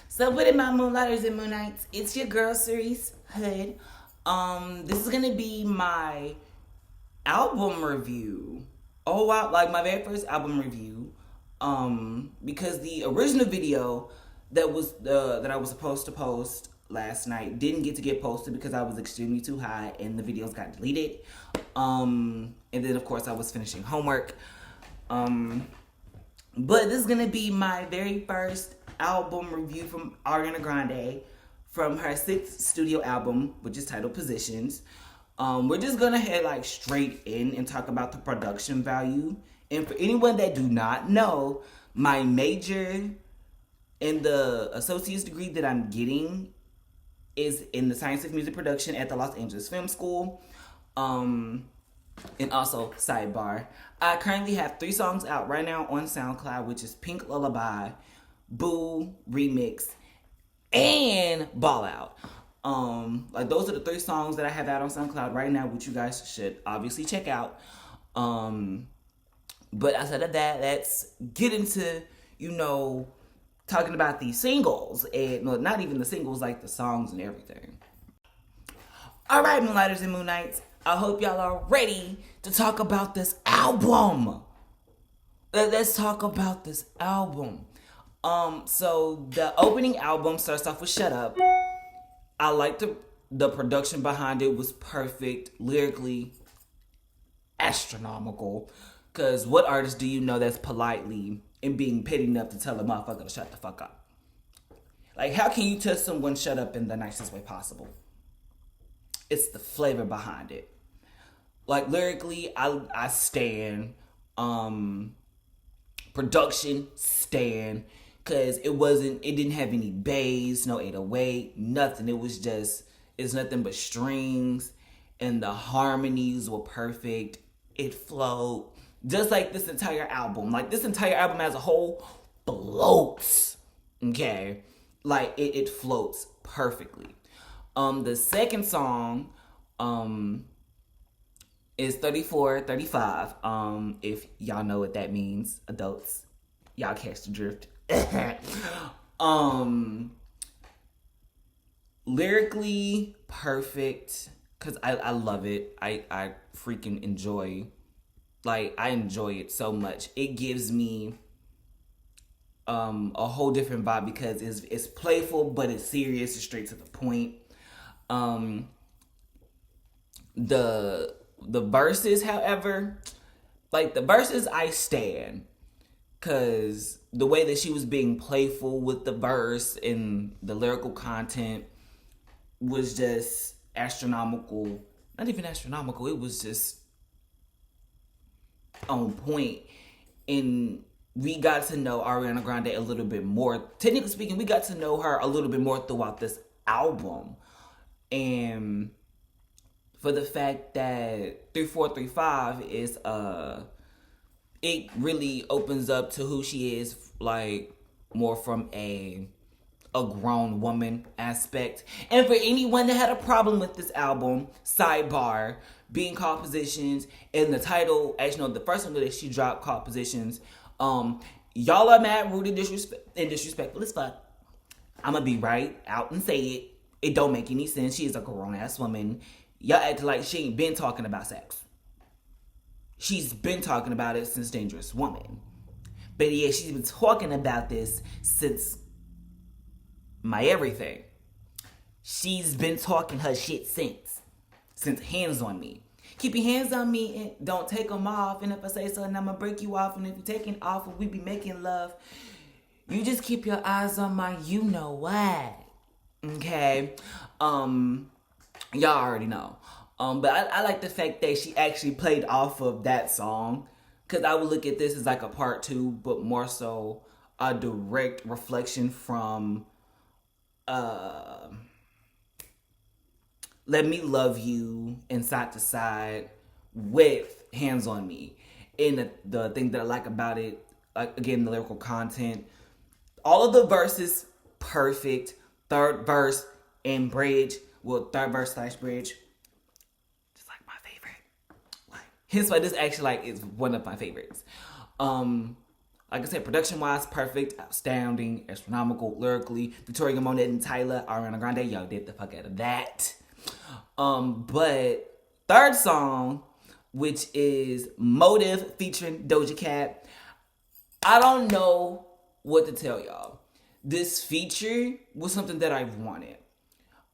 So what it, my moonlighters and moonlights? It's your girl Cerise Hood. This is gonna be my album review. Oh wow, like my very first album review. Because the original video that I was supposed to post last night didn't get posted because I was extremely too high and the videos got deleted. And then of course I was finishing homework. But this is gonna be my very first album review from Ariana Grande from her sixth studio album, which is titled Positions. We're just gonna head like straight in and talk about the production value. And for anyone that do not know, my major in the associate's degree that I'm getting is in the science of music production at the Los Angeles Film School. And also, sidebar, I currently have 3 songs out right now on SoundCloud, which is Pink Lullaby, Boo Remix, and Ball Out. Like those are the 3 songs that I have out on SoundCloud right now, which you guys should obviously check out. But outside of that, let's get into, talking about these singles. And well, not even the singles, like the songs and everything. Alright, Moonlighters and Moonlights. I hope y'all are ready to talk about this album. Let's talk about this album. So the opening album starts off with Shut Up. I like the production behind it was perfect, lyrically astronomical. Cause what artist do you know that's politely and being petty enough to tell a motherfucker to shut the fuck up? Like, how can you tell someone shut up in the nicest way possible? It's the flavor behind it. Like lyrically, I stand. Production stand. Cause it didn't have any bass, no 808, nothing. It's nothing but strings, and the harmonies were perfect. It flowed. Just like this entire album. Like this entire album as a whole floats. Okay. Like it floats perfectly. The second song, is 3435. If y'all know what that means, adults, y'all catch the drift. Lyrically perfect, cause I love it. I freaking enjoy, I enjoy it so much. It gives me a whole different vibe because it's playful, but it's serious, it's straight to the point. The verses, however, the verses I stand, cause the way that she was being playful with the verse and the lyrical content was just astronomical. Not even astronomical, it was just on point. And we got to know Ariana Grande a little bit more. Technically speaking, we got to know her a little bit more throughout this album. And for the fact that 3435 is it really opens up to who she is, more from a grown woman aspect. And for anyone that had a problem with this album, sidebar, being called Positions, and the title, actually no, the first one that she dropped called Positions, y'all are mad, rude, and disrespectful as fuck. I'ma be right out and say it. It don't make any sense. She is a grown ass woman. Y'all act like she ain't been talking about sex. She's been talking about it since Dangerous Woman. But yeah, she's been talking about this since My Everything. She's been talking her shit since Hands on Me. Keep your hands on me and don't take them off. And if I say something, I'ma break you off. And if you're taking off and we be making love, you just keep your eyes on my you know what. Okay? Y'all already know. But I like the fact that she actually played off of that song. Because I would look at this as like a part 2, but more so a direct reflection from Let Me Love You and Side to Side with Hands on Me. And the thing that I like about it, again, the lyrical content, all of the verses, perfect. Third verse and bridge, third verse / bridge, just like my favorite. Hence why this actually is one of my favorites. Like I said, production wise, perfect, outstanding, astronomical, lyrically. Victoria Monet and Tyler, Ariana Grande, yo, did the fuck out of that. But third song, which is Motive featuring Doja Cat. I don't know what to tell y'all. This feature was something that I wanted.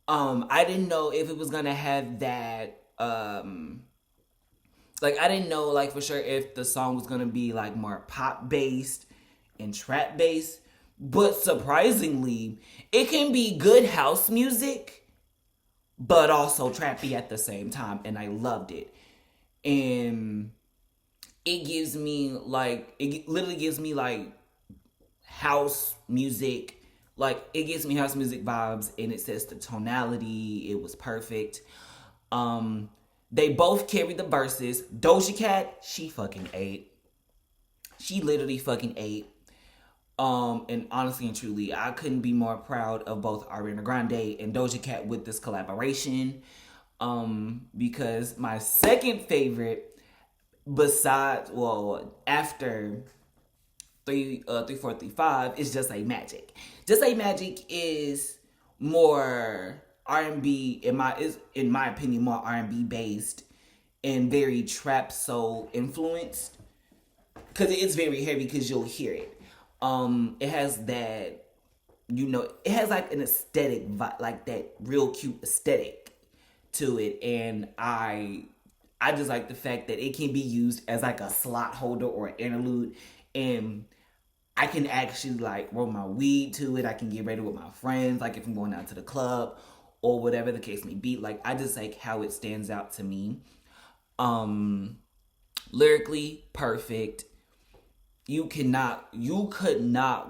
I didn't know if it was gonna have that. Like I didn't know like for sure if the song was gonna be like more pop based and trap based. But surprisingly, it can be good house music, but also trappy at the same time, and I loved it. And it gives me like it literally gives me like house music. Like it gives me house music vibes, and it says the tonality, it was perfect. They both carry the verses. Doja Cat, she fucking ate. She literally fucking ate. And honestly and truly, I couldn't be more proud of both Ariana Grande and Doja Cat with this collaboration. Because my second favorite, besides, well, after 3435, is Just Like Magic. Just Like Magic is more R&B in my opinion more R&B based and very trap soul influenced, because it's very heavy because you'll hear it. It has that, it has like an aesthetic vibe, like that real cute aesthetic to it, and I just like the fact that it can be used as like a slot holder or an interlude, and I can actually like roll my weed to it. I can get ready with my friends, like if I'm going out to the club or whatever the case may be. Like I just like how it stands out to me. Lyrically perfect. You could not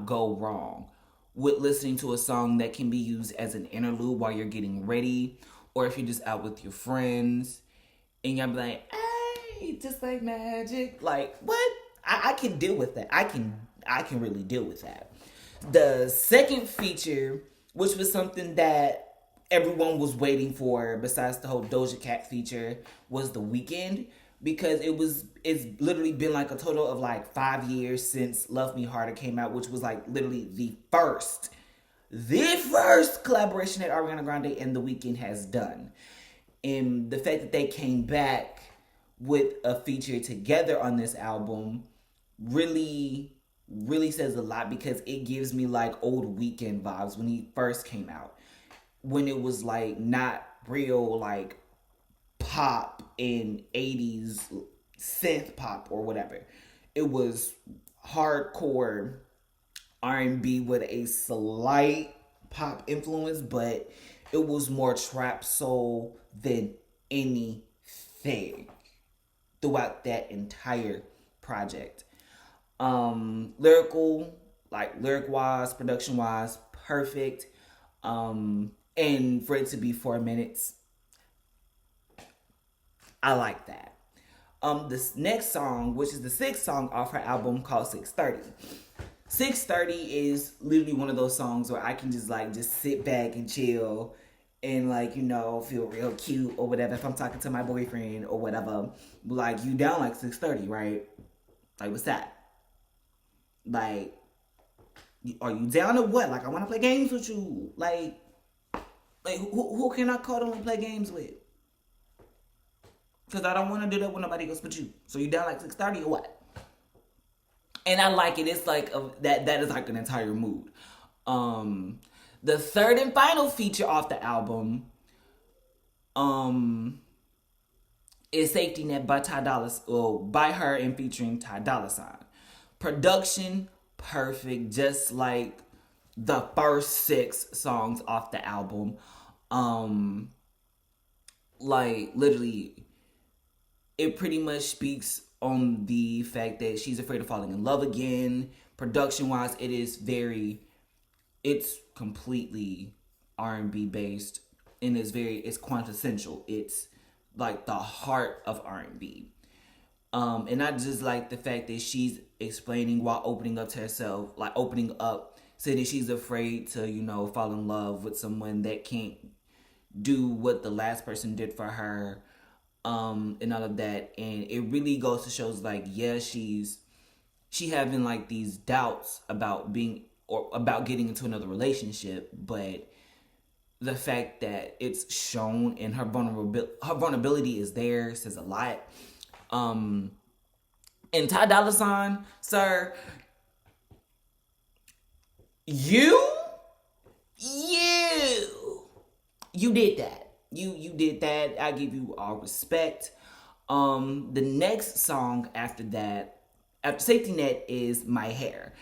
go wrong with listening to a song that can be used as an interlude while you're getting ready, or if you're just out with your friends and you're like, hey, just like magic. Like what? I can deal with that. I can really deal with that. The second feature, which was something that everyone was waiting for besides the whole Doja Cat feature, was The Weeknd, because it's literally been like a total of like 5 years since Love Me Harder came out, which was like literally the first collaboration that Ariana Grande and The Weeknd has done. And the fact that they came back with a feature together on this album really says a lot, because it gives me like old Weeknd vibes when he first came out, when it was like not real like pop in 80s synth pop or whatever. It was hardcore R&B with a slight pop influence, but it was more trap soul than anything throughout that entire project. Lyric wise, production wise, perfect. And for it to be 4 minutes, I like that. This next song, which is the sixth song off her album, called 630. 630 is literally one of those songs where I can just sit back and chill and feel real cute or whatever. If I'm talking to my boyfriend or whatever, like, you down like 630, right? Like, what's that? Like, are you down or what? Like, I want to play games with you. Like who can I call and play games with? Because I don't want to do that with nobody else but you. So you down like 630 or what? And I like it. It's like that is like an entire mood. The third and final feature off the album is Safety Net by Ty Dolla, by her and featuring Ty Dolla $ign. Production perfect, just like the first 6 songs off the album. Like literally, it pretty much speaks on the fact that she's afraid of falling in love again. Production wise, it's completely R&B based, and it's quintessential. It's like the heart of R&B. And I just like the fact that she's explaining while opening up to herself, like opening up, saying that she's afraid to, fall in love with someone that can't do what the last person did for her, and all of that. And it really goes to shows like, yeah, she's she having like these doubts about being or about getting into another relationship, but the fact that it's shown and her vulnerability is there says a lot. And Ty Dolla $ign, sir, you you you did that. You did that. I give you all respect. The next song after that, after Safety Net, is My Hair.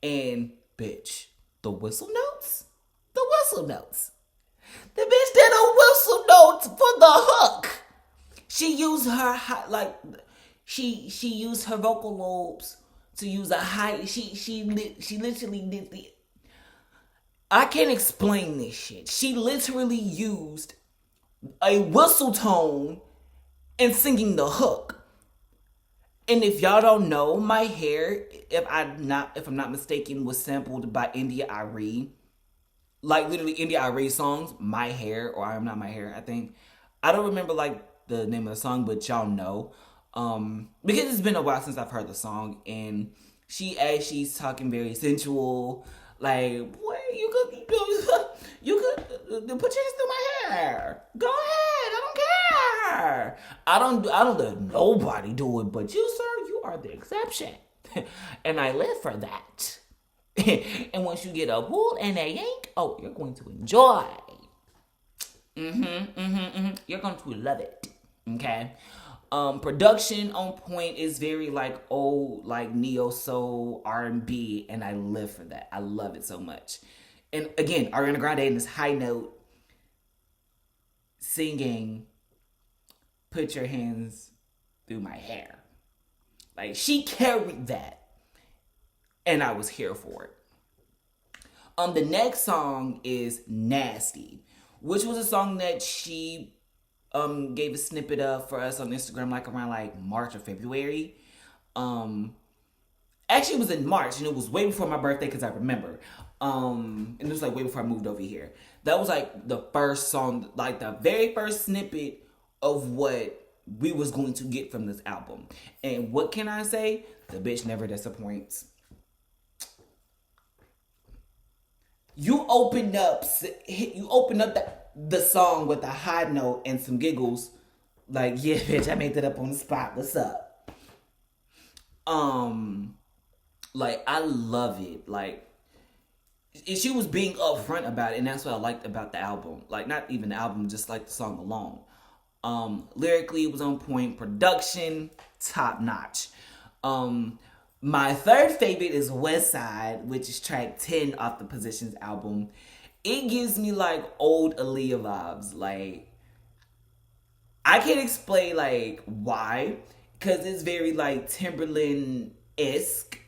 And bitch, the whistle notes? The whistle notes. The bitch did a whistle notes for the hook. She used her she used her vocal lobes to use a high. She literally did the. I can't explain this shit. She literally used a whistle tone and singing the hook. And if y'all don't know, My Hair, if I'm not mistaken, was sampled by India Arie. Like literally India Arie songs, My Hair or I Am Not My Hair, I think. I don't remember like the name of the song, but y'all know. Because it's been a while since I've heard the song, and she's talking very sensual, like, boy, you could put your hands through my hair. Go ahead, I don't care. I don't let nobody do it, but you, sir, you are the exception, and I live for that. And once you get a pull and a yank, oh, you're going to enjoy. You're going to love it. Okay. Production on point is very like old, like neo soul R&B, and I live for that. I love it so much. And again, Ariana Grande in this high note singing, "Put your hands through my hair." Like she carried that, and I was here for it. The next song is "Nasty," which was a song that she gave a snippet of for us on Instagram, like around like March or February. Actually, it was in March, and it was way before my birthday because I remember. And it was like way before I moved over here. That was like the first song, like the very first snippet of what we was going to get from this album. And what can I say? The bitch never disappoints. You opened up the song with a high note and some giggles. Like, yeah, bitch, I made that up on the spot. What's up? Like, I love it. Like, she was being upfront about it, and that's what I liked about the album. Like, not even the album, just like the song alone. Lyrically, it was on point. Production, top notch. My third favorite is West Side, which is track 10 off the Positions album. It gives me like old Aaliyah vibes. Like, I can't explain like why, because it's very like Timberland-esque.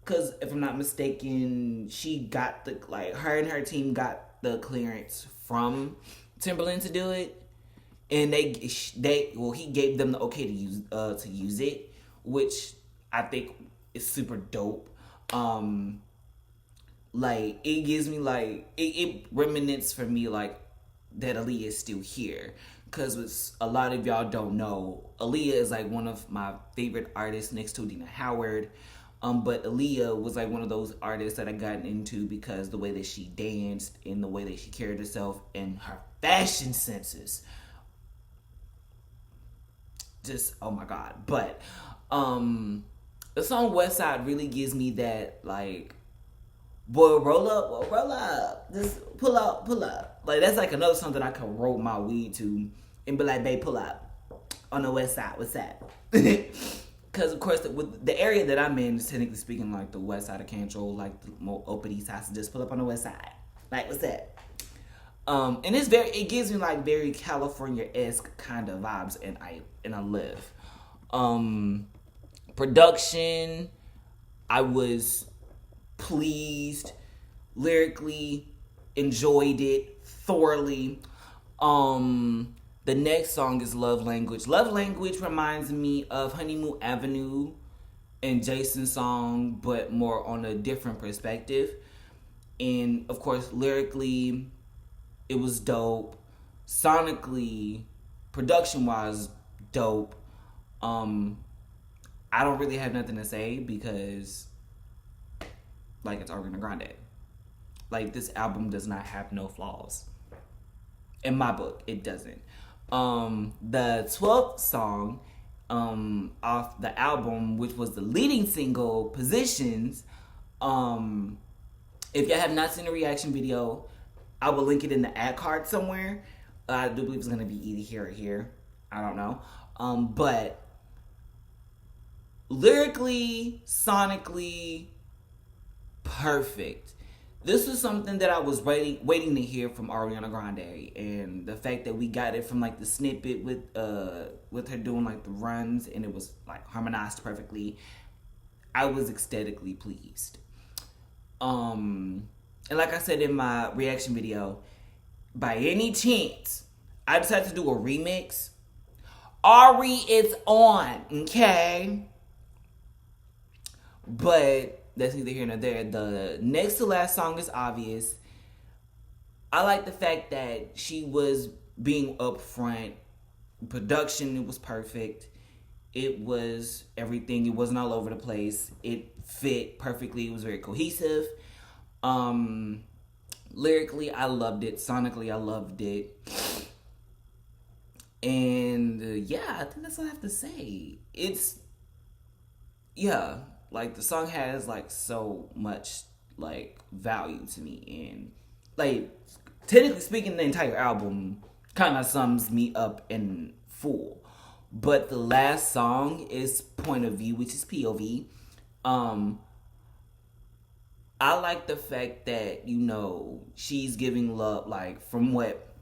Because if I'm not mistaken, she got the, like, her and her team got the clearance from Timberland to do it. And he gave them the okay to use it, which I think is super dope. Like, it gives me like it reminisces for me like that Aaliyah is still here, because a lot of y'all don't know, Aaliyah is like one of my favorite artists next to Dina Howard. But Aaliyah was like one of those artists that I got into because the way that she danced and the way that she carried herself and her fashion senses. Just, oh my God. But the song West Side really gives me that, like, boy, roll up. Just pull up. Like, that's like another song that I can roll my weed to and be like, babe, pull up on the West Side. What's that? Because, of course, with the area that I'm in is technically speaking like the west side of Cantrell, like the more open east side. So just pull up on the west side. Like, what's that? And it gives me like very California-esque kind of vibes, and I live. Production, I was pleased. Lyrically, enjoyed it thoroughly. The next song is Love Language. Love Language reminds me of Honeymoon Avenue and Jason's song, but more on a different perspective. And, of course, lyrically, it was dope. Sonically, production-wise, dope. I don't really have nothing to say because, like, it's Ariana Grande. Like, this album does not have no flaws. In my book, it doesn't. The 12th song off the album, which was the leading single, Positions. If y'all have not seen the reaction video, I will link it in the ad card somewhere. I do believe it's going to be either here or here. I don't know. But lyrically, sonically, perfect. This was something that I was waiting to hear from Ariana Grande, and the fact that we got it from like the snippet with her doing like the runs, and it was like harmonized perfectly. I was ecstatically pleased. And like I said in my reaction video, by any chance I decided to do a remix, Ari, it's on, okay? But that's neither here nor there. The next to last song is obvious. I like the fact that she was being upfront. Production, it was perfect. It was everything. It wasn't all over the place. It fit perfectly. It was very cohesive. Lyrically, I loved it. Sonically, I loved it. And yeah, I think that's all I have to say. Like the song has like so much like value to me, and like technically speaking, the entire album kind of sums me up in full. But the last song is Point of View, which is POV. I like the fact that, you know, she's giving love, like, from what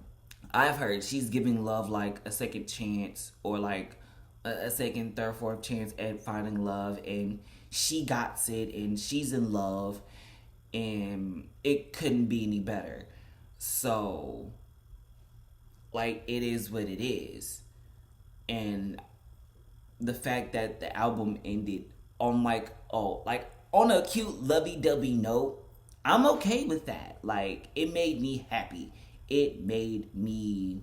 I've heard, she's giving love, like, a second chance, or, like, a second, third, fourth chance at finding love, and she got it, and she's in love, and it couldn't be any better. So, like, it is what it is. And the fact that the album ended on, like, on a cute lovey-dovey note, I'm okay with that. Like, it made me happy. It made me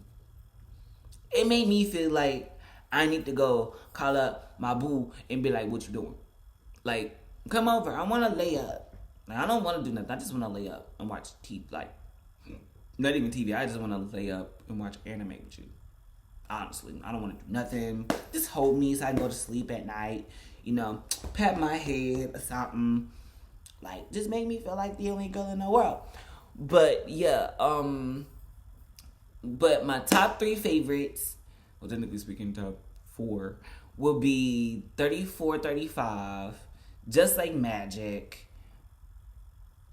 feel like I need to go call up my boo and be like, what you doing? Like, come over. I want to lay up. Like, I don't want to do nothing. I just want to lay up and watch TV. Like, not even TV. I just want to lay up and watch anime with you. Honestly, I don't want to do nothing. Just hold me so I can go to sleep at night. You know, pat my head or something. Like, just make me feel like the only girl in the world. But yeah, but my top 3 favorites, well, technically speaking, top 4, will be 3435, Just Like Magic,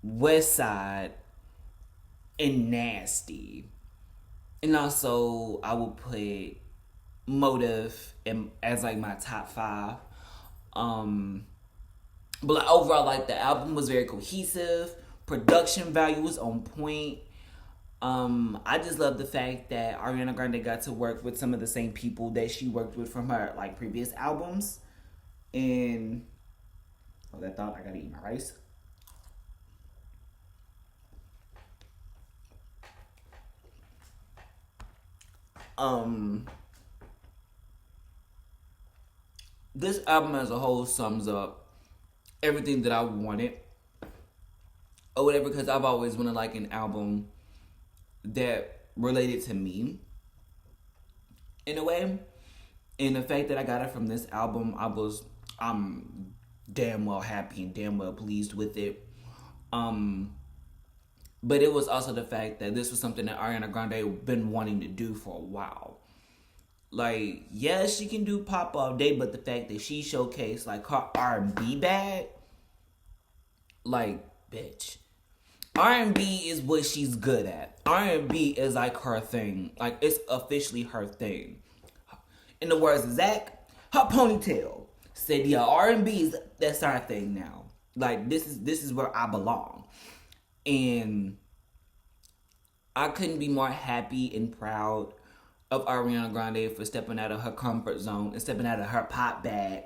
West Side, and Nasty. And also, I will put Motive as like my top 5. But like, overall, like, the album was very cohesive. Production value was on point. I just love the fact that Ariana Grande got to work with some of the same people that she worked with from her like previous albums. And that thought, I gotta eat my rice. This album as a whole sums up everything that I wanted or whatever, because I've always wanted like an album that related to me in a way. And the fact that I got it from this album, I'm damn well happy and damn well pleased with it. But it was also the fact that this was something that Ariana Grande been wanting to do for a while. Like, yeah, she can do pop all day, but the fact that she showcased like her R&B bag, like, bitch, R&B is what she's good at. R&B is like her thing. Like, it's officially her thing. In the words of Zach, her ponytail said, yeah, R&B that's our thing now. Like, this is where I belong. And I couldn't be more happy and proud of Ariana Grande for stepping out of her comfort zone and stepping out of her pop bag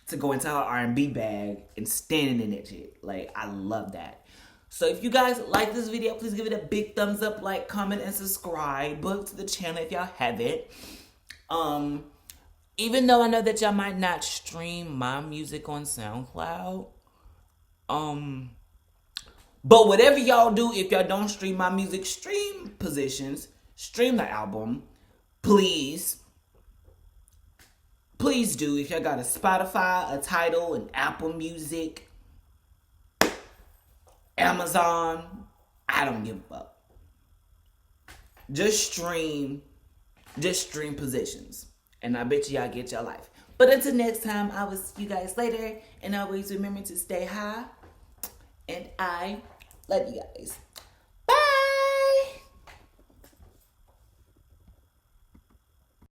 to go into her R&B bag and standing in that shit. Like, I love that. So if you guys like this video, please give it a big thumbs up, like, comment, and subscribe to the channel if y'all haven't. even though I know that y'all might not stream my music on SoundCloud, but whatever y'all do, if y'all don't stream my music, stream Positions, stream the album, please. Please do. If y'all got a Spotify, a Tidal, an Apple Music, Amazon, I don't give a fuck. Just stream Positions. And I bet y'all get your life. But until next time, I will see you guys later. And always remember to stay high. And I love you guys.